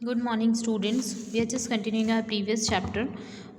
Good morning students, we are just continuing our previous chapter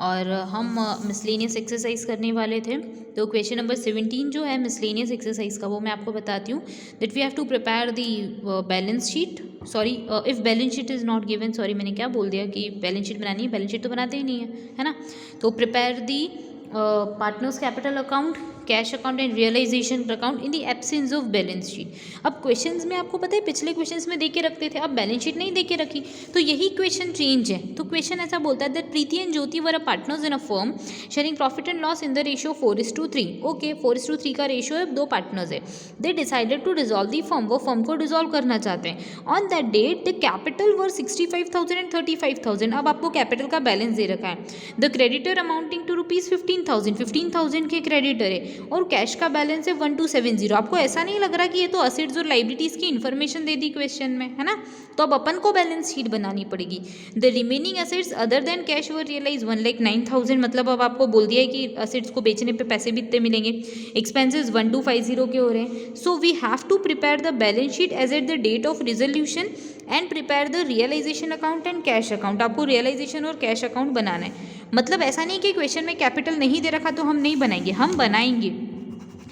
और हम miscellaneous exercise करने वाले थे। तो क्वेश्चन नंबर 17 जो है मिसलेनियस एक्सरसाइज का, वो मैं आपको बताती हूँ that we have to prepare the balance sheet. Sorry, if balance sheet is not given, sorry मैंने क्या बोल दिया कि बैलेंस शीट बनानी है, बैलेंस शीट तो बनाते ही नहीं है ना। तो prepare the partners capital account, cash account and realisation account in the absence of balance sheet. अब क्वेश्चंस में आपको पता है पिछले क्वेश्चंस में दे के रखते थे, अब बैलेंस शीट नहीं दे के रखी, तो यही क्वेश्चन चेंज है। तो क्वेश्चन ऐसा बोलता है that Preeti and Jyoti were a partners in a firm sharing profit and loss in the ratio 4:3। Okay, 4:3 का रेशियो है, दो पार्टनर्स है। They decided to dissolve the firm, वो फर्म को डिसॉल्व करना चाहते हैं। On that date the capital were 65,000 and 35,000। अब आपको कैपिटल का बैलेंस दे रखा है। द क्रेडिटर अमाउंटिंग टू ₹15,000, 15,000 के क्रेडिटर है और कैश का बैलेंस है 1270। आपको ऐसा नहीं लग रहा कि ये तो असेट्स और लाइबिलिटीज की इन्फॉर्मेशन दे दी क्वेश्चन में, है ना। तो अब अपन को बैलेंस शीट बनानी पड़ेगी। The remaining assets other than cash were realise 1,09,000। मतलब अब आपको बोल दिया है कि असेट्स को बेचने पे पैसे भी इतने मिलेंगे। एक्सपेंसेस 1250 के हो रहे हैं। So we have to prepare the balance sheet as at the date of resolution and prepare the realisation account and cash account. आपको रियलाइजेशन और कैश अकाउंट बनाना है। मतलब ऐसा नहीं कि क्वेश्चन में कैपिटल नहीं दे रखा तो हम नहीं बनाएंगे, हम बनाएंगे।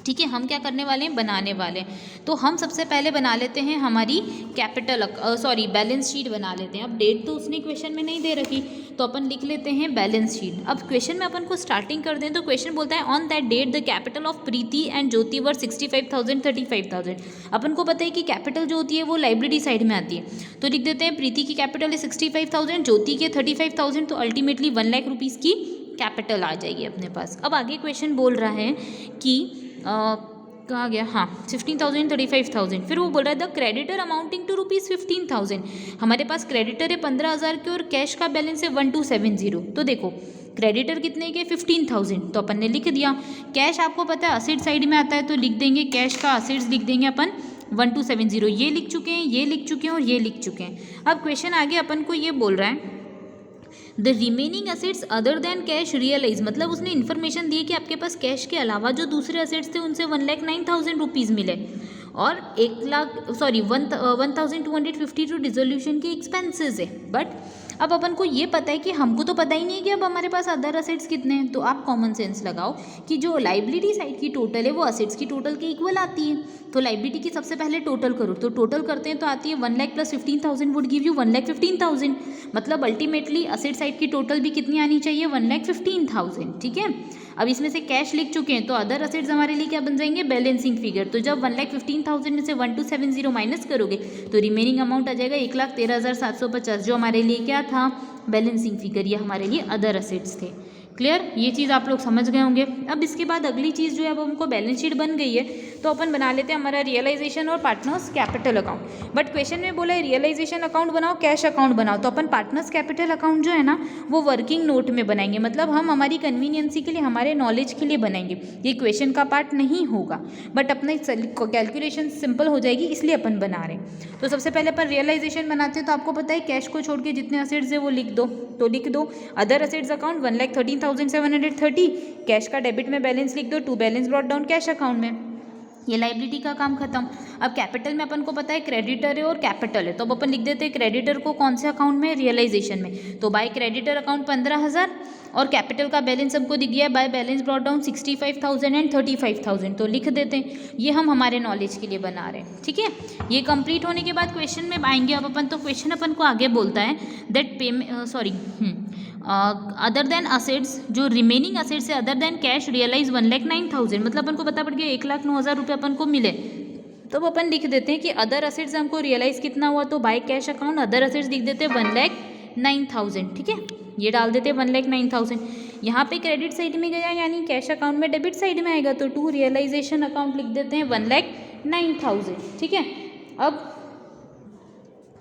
ठीक है, हम क्या करने वाले हैं, बनाने वाले हैं। तो हम सबसे पहले बना लेते हैं हमारी कैपिटल सॉरी बैलेंस शीट बना लेते हैं। अब डेट तो उसने क्वेश्चन में नहीं दे रखी, तो अपन लिख लेते हैं बैलेंस शीट। अब क्वेश्चन में अपन को स्टार्टिंग कर दें तो क्वेश्चन बोलता है on that date the capital of Preeti and Jyoti were 65,000, 35,000। अपन को पता है कि कैपिटल जो होती है वो लाइबिलिटी साइड में आती है, तो लिख देते हैं प्रीति की कैपिटल है 65,000, ज्योति के 35,000, तो अल्टीमेटली 1,00,000 रुपीज़ की कैपिटल आ जाएगी अपने पास। अब आगे क्वेश्चन बोल रहा है कि कहाँ गया, हाँ 15,000, 35,000। फिर वो बोल रहा है द क्रेडिटर अमाउंटिंग टू ₹15,000। हमारे पास क्रेडिटर है 15,000 के और कैश का बैलेंस है 1270। तो देखो क्रेडिटर कितने के, 15,000, तो अपन ने लिख दिया। कैश आपको पता है असेट साइड में आता है, तो लिख देंगे कैश का असेट्स लिख देंगे अपन 1270। ये लिख चुके हैं, ये लिख चुके हैं और ये लिख चुके हैं। अब क्वेश्चन आगे अपन को ये बोल रहा है the remaining assets other than cash realise. मतलब उसने इन्फॉर्मेशन दी कि आपके पास कैश के अलावा जो दूसरे असेट्स थे उनसे 1,09,000 रुपीज़ मिले और 1,0250 टू डिसोल्यूशन के एक्सपेंसेस है। बट अब अपन को ये पता है कि हमको तो पता ही नहीं है कि अब हमारे पास अदर असेट्स कितने हैं। तो आप कॉमन सेंस लगाओ कि जो लाइबिलिटी साइड की टोटल है वो असेट्स की टोटल के इक्वल आती है। तो लाइबिलिटी की सबसे पहले टोटल करो, तो टोटल करते हैं तो आती है 1,00,000 प्लस 15,000 वुड गिव यू 1,15,000। मतलब अल्टीमेटली असेट साइड की टोटल भी कितनी आनी चाहिए, 1,15,000। ठीक है, अब इसमें से कैश लिख चुके हैं तो अदर असेट्स हमारे लिए क्या बन जाएंगे, बैलेंसिंग फिगर। तो जब 1,15,000 में से 1,270 माइनस करोगे तो रिमेनिंग अमाउंट आ जाएगा 1,13,750, जो हमारे लिए क्या था, बैलेंसिंग फिगर। ये हमारे लिए अदर असेट्स थे। क्लियर, ये चीज़ आप लोग समझ गए होंगे। अब इसके बाद अगली चीज़ जो है अब हमको बैलेंस शीट बन गई है, तो अपन बना लेते हैं हमारा रियलाइजेशन और partners capital account. But question में बोला है रियलाइजेशन अकाउंट बनाओ, कैश अकाउंट बनाओ, तो अपन पार्टनर्स कैपिटल अकाउंट जो है ना वो वर्किंग नोट में बनाएंगे। मतलब हम हमारी कन्वीनियंसी के लिए, हमारे नॉलेज के लिए बनाएंगे, ये क्वेश्चन का पार्ट नहीं होगा, बट अपना कैलकुलेशन सिंपल हो जाएगी इसलिए अपन बना रहे हैं। तो सबसे पहले अपन रियलाइजेशन बनाते हैं, तो आपको पता है कैश को छोड़ के जितने असेट्स है वो लिख दो, तो लिख दो अदर असेट्स अकाउंट 1,13,730। कैश का डेबिट में बैलेंस लिख दो, to balance brought down cash account में। ये लाइबिलिटी का काम खत्म। अब कैपिटल में अपन को पता है क्रेडिटर है और कैपिटल है, तो अब अपन लिख देते हैं क्रेडिटर को कौन से अकाउंट में, रियलाइजेशन में। तो बाय क्रेडिटर अकाउंट 15,000 और कैपिटल का बैलेंस हमको दिख गया है by balance brought down 65,000 and 35,000, तो लिख देते हैं। ये हम हमारे नॉलेज के लिए बना रहे हैं। ठीक है, ये कंप्लीट होने के बाद क्वेश्चन में आएंगे अब अपन। तो क्वेश्चन अपन को आगे बोलता है दैट अदर देन असेट्स, जो रिमेनिंग असेट्स है अदर देन कैश रियलाइज 1,09,000। मतलब अपन को पता पड़ गया 1,09,000 रुपये अपन को मिले, तो अब अपन लिख देते हैं कि अदर असेट्स हमको रियलाइज कितना हुआ, तो by cash account other assets लिख देते हैं 1,09,000। ठीक है, ये डाल देते हैं 1,09,000। यहाँ पे क्रेडिट साइड में गया यानी कैश अकाउंट में डेबिट साइड में आएगा, तो टू रियलाइजेशन अकाउंट लिख देते हैं 1,09,000। ठीक है, अब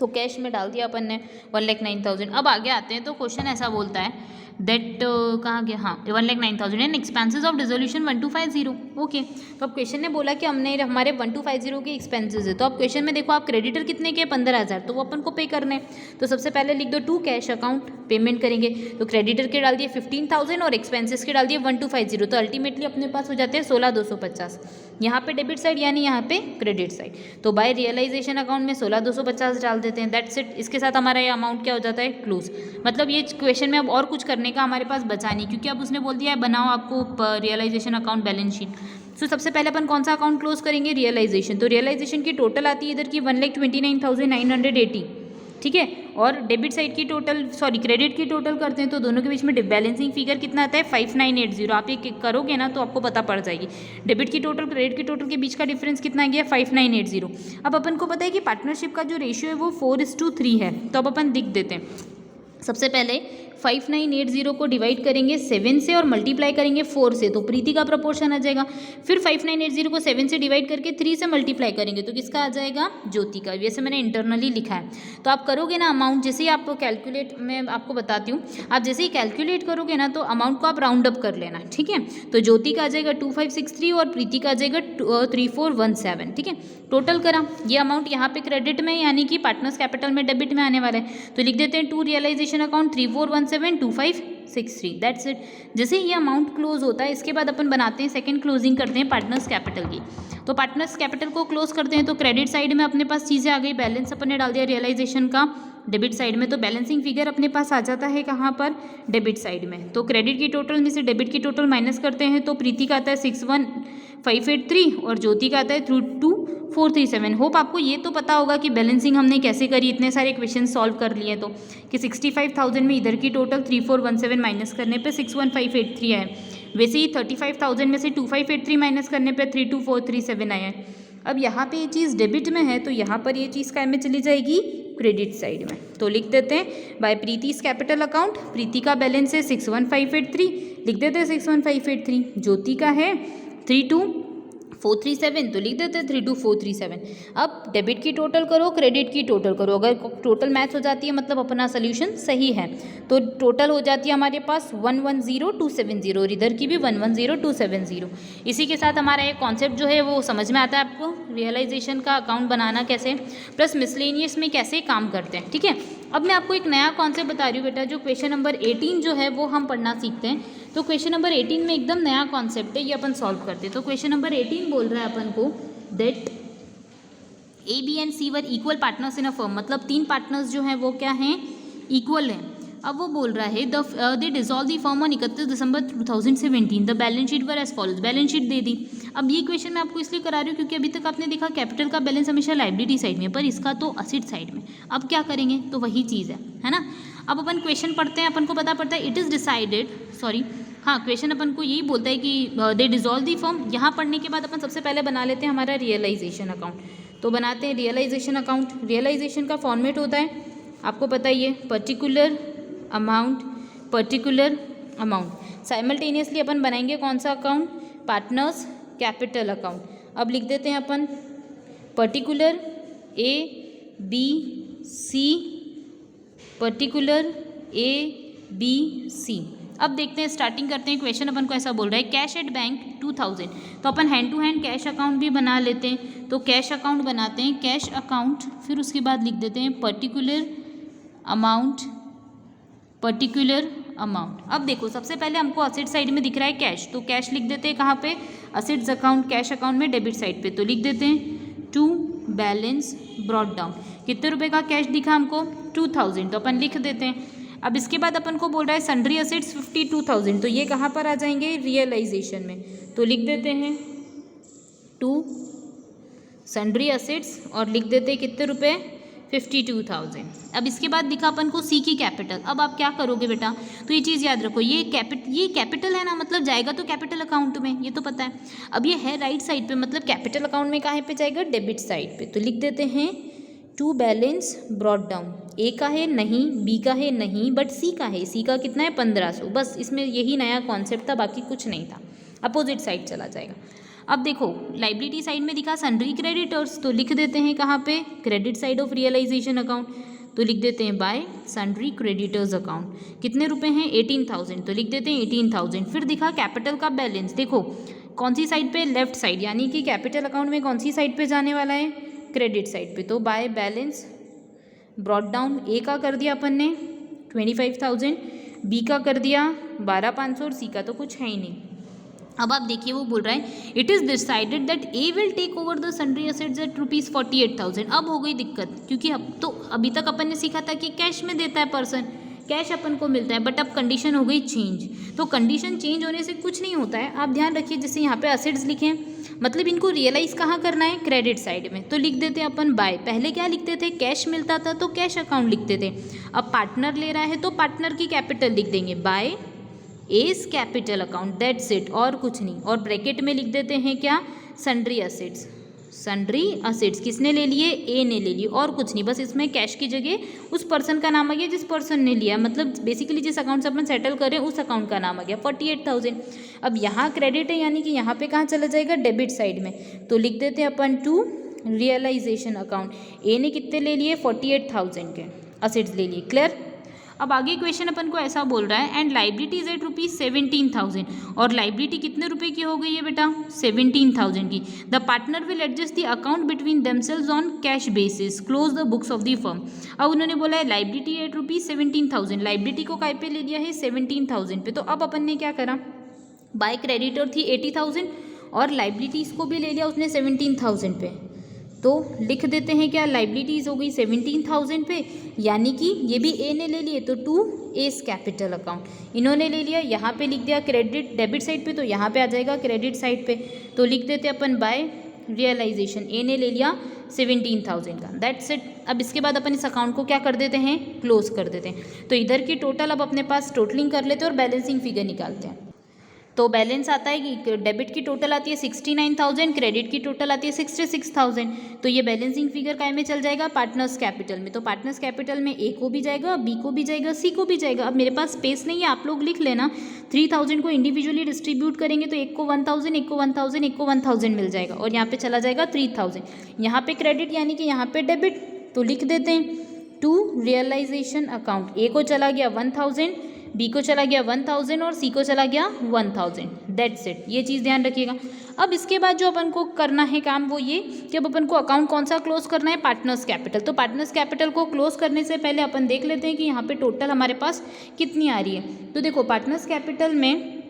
तो कैश में डाल दिया अपन ने 1,09,000। अब आगे आते हैं तो क्वेश्चन ऐसा बोलता है दैट कहाँ गया, हाँ 1,09,000 and expenses of dissolution 1250। Okay, तो अब क्वेश्चन ने बोला कि हमने हमारे 1250 के एक्सपेंसेस है, तो अब क्वेश्चन में देखो आप क्रेडिटर कितने के 15,000, तो वो अपन को पे करने हैं। तो सबसे पहले लिख दो टू कैश अकाउंट, पेमेंट करेंगे तो क्रेडिटर के डाल दिए 15,000 और एक्सपेंसेस के डाल दिए 1250, तो अल्टीमेटली अपने पास हो जाते हैं 16,250। यहाँ पे डेबिट साइड यानी यहाँ पे क्रेडिट साइड, तो बाय रियलाइजेशन अकाउंट में 16,250 डाल देते हैं, दैट्स इट। इसके साथ हमारा ये अमाउंट क्या हो जाता है, क्लोज। मतलब ये क्वेश्चन में अब और कुछ करने का हमारे पास बचा नहीं, क्योंकि अब उसने बोल दिया है बनाओ आपको रियलाइजेशन अकाउंट बैलेंस शीट। तो सबसे पहले अपन कौन सा अकाउंट क्लोज करेंगे, रियलाइजेशन। तो रियलाइजेशन की टोटल आती है इधर की 1,29,980, ठीक है। और डेबिट साइड की टोटल, सॉरी क्रेडिट की टोटल करते हैं तो दोनों के बीच में बैलेंसिंग फिगर कितना आता है 5980। आप ये करोगे ना तो आपको पता पड़ जाएगी डेबिट की टोटल क्रेडिट की टोटल के बीच का डिफरेंस कितना आ गया 5980। अब अपन को पता है कि पार्टनरशिप का जो रेशियो है वो 4:3 है, तो अब अपन लिख देते हैं सबसे पहले 5980 को डिवाइड करेंगे 7 से और मल्टीप्लाई करेंगे 4 से, तो प्रीति का प्रपोर्शन आ जाएगा। फिर 5980 को 7 से डिवाइड करके 3 से मल्टीप्लाई करेंगे तो किसका आ जाएगा, ज्योति का। वैसे मैंने इंटरनली लिखा है, तो आप करोगे ना अमाउंट, जैसे ही आप कैलकुलेट, मैं आपको बताती हूँ, आप जैसे ही कैलकुलेट करोगे ना तो अमाउंट को आप राउंड अप कर लेना, ठीक है। तो ज्योति का आ जाएगा 2563 और प्रीति का आ जाएगा 3417, ठीक है। टोटल करा, ये अमाउंट यहाँ पे क्रेडिट में यानी कि पार्टनर्स कैपिटल में डेबिट में आने वाला है, तो लिख देते हैं to realisation account 34172563, that's it. जैसे ये अमाउंट क्लोज होता है इसके बाद अपन बनाते हैं सेकंड क्लोजिंग करते हैं पार्टनर्स कैपिटल की। तो पार्टनर्स कैपिटल को क्लोज करते हैं तो क्रेडिट साइड में अपने पास चीज़ें आ गई, बैलेंस अपन ने डाल दिया रियलाइजेशन का डेबिट साइड में, तो बैलेंसिंग फिगर अपने पास आ जाता है कहाँ पर, डेबिट साइड में। तो क्रेडिट की टोटल में से डेबिट की टोटल माइनस करते हैं तो प्रीति का आता है 61,583 और ज्योति का आता है 2,2,437। होप आपको ये तो पता होगा कि बैलेंसिंग हमने कैसे करी, इतने सारे क्वेश्चन सॉल्व कर लिए तो कि 65,000 में इधर की टोटल 3,417 माइनस करने पे 61,583 आया। वैसे ही 35,000 में से 2,583 माइनस करने पे 3,2,437 आया है। अब यहाँ पे ये चीज़ डेबिट में है तो यहाँ पर ये चीज़ काय में चली जाएगी, क्रेडिट साइड में। तो लिख देते हैं बाय प्रीतिस कैपिटल अकाउंट, प्रीति का बैलेंस है 61,583, लिख देते हैं 61,583। ज्योति का है 32,437, तो लिख देते हैं 32,437। अब डेबिट की टोटल करो, क्रेडिट की टोटल करो, अगर टोटल मैच हो जाती है मतलब अपना सोल्यूशन सही है। तो टोटल हो जाती है हमारे पास 110,270 और इधर की भी 110,270। इसी के साथ हमारा ये कॉन्सेप्ट जो है वो समझ में आता है आपको, रियलाइजेशन का अकाउंट बनाना कैसे प्लस मिसलेनियस में कैसे काम करते हैं, ठीक है। अब मैं आपको एक नया कॉन्सेप्ट बता रही हूँ बेटा, जो क्वेश्चन नंबर 18 जो है वो हम पढ़ना सीखते हैं। तो क्वेश्चन नंबर 18 में एकदम नया कॉन्सेप्ट है, ये अपन सॉल्व करते हैं। तो क्वेश्चन नंबर 18 बोल रहा है अपन को that A B and C were equal partners in a firm, मतलब 3 पार्टनर्स जो हैं वो क्या हैं, इक्वल हैं। अब वो बोल रहा है they dissolve the firm on 31 December 2017, the balance sheet were as follows, balance sheet दे दी। अब ये क्वेश्चन मैं आपको इसलिए करा रही हूँ क्योंकि अभी तक आपने देखा कैपिटल का बैलेंस हमेशा लाइबिलिटी साइड में, पर इसका तो असेट साइड में। अब क्या करेंगे, तो वही चीज़ है ना। अब अपन क्वेश्चन पढ़ते हैं, अपन को पता पड़ता है इट इज़ डिसाइडेड, सॉरी हाँ क्वेश्चन अपन को यही बोलता है कि दे डिसॉल्व दी फर्म। यहाँ पढ़ने के बाद अपन सबसे पहले बना लेते हैं हमारा रियलाइजेशन अकाउंट। तो बनाते हैं रियलाइजेशन अकाउंट। रियलाइजेशन का फॉर्मेट होता है आपको पता ही है, पर्टिकुलर अमाउंट। साइमल्टेनियसली अपन बनाएंगे कौन सा अकाउंट, पार्टनर्स कैपिटल अकाउंट। अब लिख देते हैं अपन particular A B C, particular A B C. अब देखते हैं, स्टार्टिंग करते हैं। क्वेश्चन अपन को ऐसा बोल रहा है कैश एट बैंक 2000, तो अपन hand to hand cash account भी बना लेते हैं। तो कैश अकाउंट बनाते हैं, कैश अकाउंट, फिर उसके बाद लिख देते हैं पर्टिकुलर अमाउंट। अब देखो सबसे पहले हमको असेट साइड में दिख रहा है कैश, तो कैश लिख देते हैं कहाँ पे, असेट्स अकाउंट, कैश अकाउंट में डेबिट साइड पे। तो लिख देते हैं टू बैलेंस ब्रॉट डाउन, कितने रुपए का कैश दिखा हमको 2000, तो अपन लिख देते हैं। अब इसके बाद अपन को बोल रहा है सन्ड्री असेट्स 52,000, तो ये कहाँ पर आ जाएंगे, रियलाइजेशन में। तो लिख देते हैं टू सन्ड्री असेट्स और लिख देते हैं कितने रुपए 52,000। अब इसके बाद दिखा अपन को सी की कैपिटल। अब आप क्या करोगे बेटा, तो ये चीज़ याद रखो, ये कैपिटल है ना, मतलब जाएगा तो कैपिटल अकाउंट में, ये तो पता है। अब ये है राइट साइड पे, मतलब कैपिटल अकाउंट में कहाँ पे जाएगा, डेबिट साइड पे। तो लिख देते हैं टू बैलेंस ब्रॉट डाउन। ए का है नहीं, बी का है नहीं, बट सी का है। सी का कितना है 1500, बस इसमें यही नया कॉन्सेप्ट था, बाकी कुछ नहीं था। अपोजिट साइड चला जाएगा। अब देखो लाइबिलिटी साइड में दिखा सन्ड्री क्रेडिटर्स, तो लिख देते हैं कहाँ पे, credit side of realisation account. तो लिख देते हैं बाय सन्ड्री क्रेडिटर्स अकाउंट। कितने रुपए हैं 18,000 तो लिख देते हैं 18,000। फिर दिखा कैपिटल का बैलेंस, देखो कौन सी साइड पे, लेफ्ट साइड, यानी कि कैपिटल अकाउंट में कौन सी साइड पे जाने वाला है, क्रेडिट साइड पे। तो बाय बैलेंस ब्रॉट डाउन, ए का कर दिया अपन ने 25,000, बी का कर दिया 12,500 और सी का तो कुछ है ही नहीं। अब आप देखिए वो बोल रहा है it is decided that A will take over the sundry assets at ₹48,000। अब हो गई दिक्कत, क्योंकि अब तो अभी तक अपन ने सीखा था कि कैश में देता है पर्सन, कैश अपन को मिलता है, बट अब कंडीशन हो गई चेंज। तो कंडीशन चेंज होने से कुछ नहीं होता है, आप ध्यान रखिए। जैसे यहाँ पे असेट्स लिखे हैं, मतलब इनको रियलाइज कहाँ करना है, क्रेडिट साइड में। तो लिख देते हैं अपन बाय, पहले क्या लिखते थे, कैश मिलता था तो कैश अकाउंट लिखते थे। अब पार्टनर ले रहा है तो पार्टनर की कैपिटल लिख देंगे by S capital account, that's it, और कुछ नहीं। और ब्रैकेट में लिख देते हैं क्या, सन्ड्री असेट्स। सन्ड्री असेट्स किसने ले लिए, ए ने ले लिए, और कुछ नहीं, बस इसमें कैश की जगह उस पर्सन का नाम आ गया जिस पर्सन ने लिया, मतलब बेसिकली जिस अकाउंट से अपन सेटल कर रहे हैं उस अकाउंट का नाम आ गया 48,000। अब यहाँ क्रेडिट है, यानी कि यहाँ पे कहाँ चला जाएगा, डेबिट साइड में। तो लिख देते हैं अपन टू रियलाइजेशन अकाउंट। ए ने कितने ले लिए, 48,000 के असेट्स ले लिए। क्लियर। अब आगे क्वेश्चन अपन को ऐसा बोल रहा है एंड लाइबिलिटीज एट ₹17,000, और लाइबिलिटी कितने रुपए की हो गई है बेटा, 17,000 की। The partner will adjust the account between themselves on cash basis, close the books of the firm. अब उन्होंने बोला है लाइबिलिटी एट ₹17,000, लाइबिलिटी को काय पे ले लिया है, 17,000 पे। तो अब अपन ने क्या करा, बाय क्रेडिटर थी 80,000 और लाइबिलिटीज़ को भी ले लिया उसने 17,000 पे। तो लिख देते हैं क्या, लाइबिलिटीज़ हो गई 17,000 पे, यानी कि ये भी ए ने ले लिए तो टू एस कैपिटल अकाउंट इन्होंने ले लिया। यहाँ पे लिख दिया क्रेडिट डेबिट साइड पे, तो यहाँ पे आ जाएगा क्रेडिट साइड पे। तो लिख देते अपन बाय रियलाइजेशन, ए ने ले लिया 17,000 का, दैट्स इट। अब इसके बाद अपन इस अकाउंट को क्या कर देते हैं, क्लोज कर देते हैं। तो इधर की टोटल अब अपने पास टोटलिंग कर लेते हैं और बैलेंसिंग फिगर निकालते हैं। तो बैलेंस आता है कि डेबिट की टोटल आती है 69,000, क्रेडिट की टोटल आती है 66,000। तो ये बैलेंसिंग फिगर काय में चल जाएगा, पार्टनर्स कैपिटल में। तो पार्टनर्स कैपिटल में ए को भी जाएगा, बी को भी जाएगा, सी को भी जाएगा। अब मेरे पास स्पेस नहीं है, आप लोग लिख लेना। 3,000 को इंडिविजुअली डिस्ट्रीब्यूट करेंगे तो एक को 1,000, एक को 1,000, एक को 1,000 मिल जाएगा, और यहाँ पे चला जाएगा 3,000। यहाँ पे क्रेडिट यानी कि यहाँ पे डेबिट, तो लिख देते हैं टू रियलाइजेशन अकाउंट। ए को चला गया 1,000, बी को चला गया 1,000 और सी को चला गया 1,000, दैट्स इट। ये चीज़ ध्यान रखिएगा। अब इसके बाद जो अपन को करना है काम वो ये कि अब अपन को अकाउंट कौन सा क्लोज करना है, पार्टनर्स कैपिटल। तो पार्टनर्स कैपिटल को क्लोज करने से पहले अपन देख लेते हैं कि यहाँ पे टोटल हमारे पास कितनी आ रही है। तो देखो पार्टनर्स कैपिटल में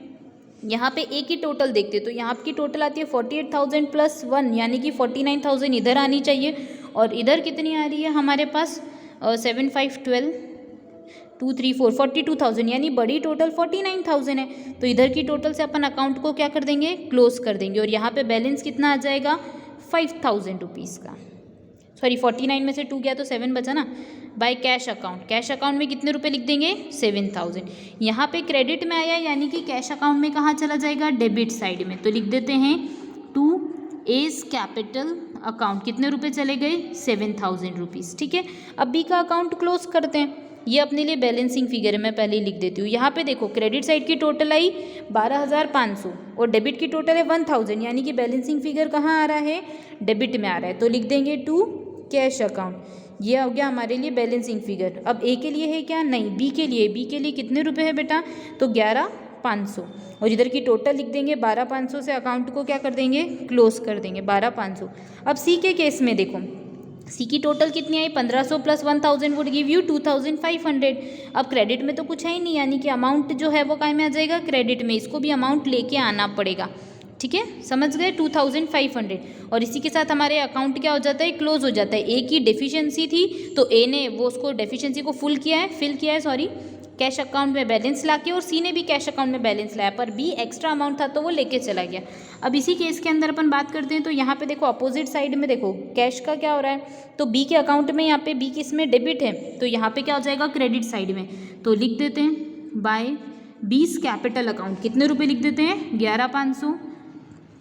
यहाँ पे ए की टोटल देखते हैं, तो यहाँ की टोटल आती है 48,000 + 1 यानी कि 49,000 इधर आनी चाहिए, और इधर कितनी आ रही है हमारे पास 7, 5, 12, 2, 3, 4, 42,000, यानी बड़ी टोटल 49,000 है। तो इधर की टोटल से अपन अकाउंट को क्या कर देंगे, क्लोज कर देंगे। और यहाँ पे बैलेंस कितना आ जाएगा, 5,000 रुपीज़ का। सॉरी 49 में से 2 गया तो 7 बचा ना। By cash account, cash account में कितने रुपए लिख देंगे, 7,000। यहाँ पे क्रेडिट में आया यानी कि कैश अकाउंट में कहाँ चला जाएगा, डेबिट साइड में। तो लिख देते हैं टू एस कैपिटल अकाउंट, कितने रुपए चले गए, 7,000 रुपीज़। ठीक है। अब बी का अकाउंट क्लोज करते हैं। ये अपने लिए बैलेंसिंग फिगर है, मैं पहले ही लिख देती हूँ। यहाँ पे देखो क्रेडिट साइड की टोटल आई 12,500 और डेबिट की टोटल है 1,000, यानी कि बैलेंसिंग फिगर कहाँ आ रहा है, डेबिट में आ रहा है। तो लिख देंगे टू कैश अकाउंट, ये हो गया हमारे लिए बैलेंसिंग फिगर। अब ए के लिए है क्या, नहीं, बी के लिए। बी के लिए कितने रुपए है बेटा, तो 11,500, और इधर की टोटल लिख देंगे 12,500 से अकाउंट को क्या कर देंगे, क्लोज कर देंगे 12,500। अब सी के केस में देखो, सी की टोटल कितनी आई, 1,500 + 1,000 वुड गिव यू 2,500। अब क्रेडिट में तो कुछ है ही नहीं, यानी कि अमाउंट जो है वो काय में आ जाएगा, क्रेडिट में। इसको भी अमाउंट लेके आना पड़ेगा। ठीक है, समझ गए, 2,500। और इसी के साथ हमारे अकाउंट क्या हो जाता है, क्लोज हो जाता है। ए की डेफिशिएंसी थी तो ए ने वो उसको डेफिशिएंसी को फिल किया है कैश अकाउंट में बैलेंस लाके, और सी ने भी कैश अकाउंट में बैलेंस लाया, पर बी एक्स्ट्रा अमाउंट था तो वो लेके चला गया। अब इसी केस के अंदर अपन बात करते हैं। तो यहाँ पे देखो अपोजिट साइड में देखो कैश का क्या हो रहा है, तो बी के अकाउंट में, यहाँ पे बी किस में, डेबिट है, तो यहाँ पे क्या हो जाएगा, क्रेडिट साइड में। तो लिख देते हैं बाय बीस कैपिटल अकाउंट, कितने रुपये लिख देते हैं, 11,500।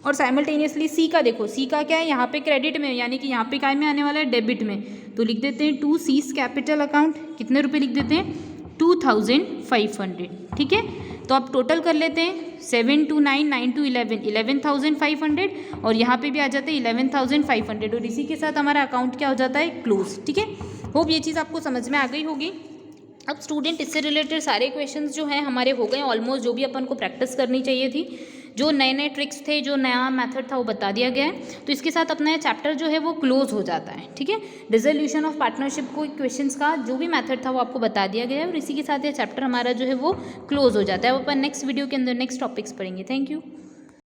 और साइमल्टेनियसली सी का देखो, सी का क्या है, यहाँ पे क्रेडिट में, यानी कि यहाँ पे काय में आने वाला है, डेबिट में। तो लिख देते हैं टू सीज कैपिटल अकाउंट, कितने रुपए लिख देते हैं, 2,500। ठीक है। तो आप टोटल कर लेते हैं 7 2 9 9 2 11 11,500 और यहाँ पे भी आ जाते हैं 11,500 और इसी के साथ हमारा अकाउंट क्या हो जाता है क्लोज। ठीक है, होप ये चीज़ आपको समझ में आ गई होगी। अब स्टूडेंट इससे रिलेटेड सारे क्वेश्चंस जो हैं हमारे हो गए ऑलमोस्ट, जो भी अपन को प्रैक्टिस करनी चाहिए थी, जो नए नए ट्रिक्स थे, जो नया मेथड था वो बता दिया गया है। तो इसके साथ अपना ये चैप्टर जो है वो क्लोज हो जाता है। ठीक है, डिसोल्यूशन ऑफ पार्टनरशिप को क्वेश्चंस का जो भी मेथड था वो आपको बता दिया गया है और इसी के साथ ये चैप्टर हमारा जो है वो क्लोज हो जाता है। अब अपन नेक्स्ट वीडियो के अंदर नेक्स्ट टॉपिक्स पढ़ेंगे। Thank you.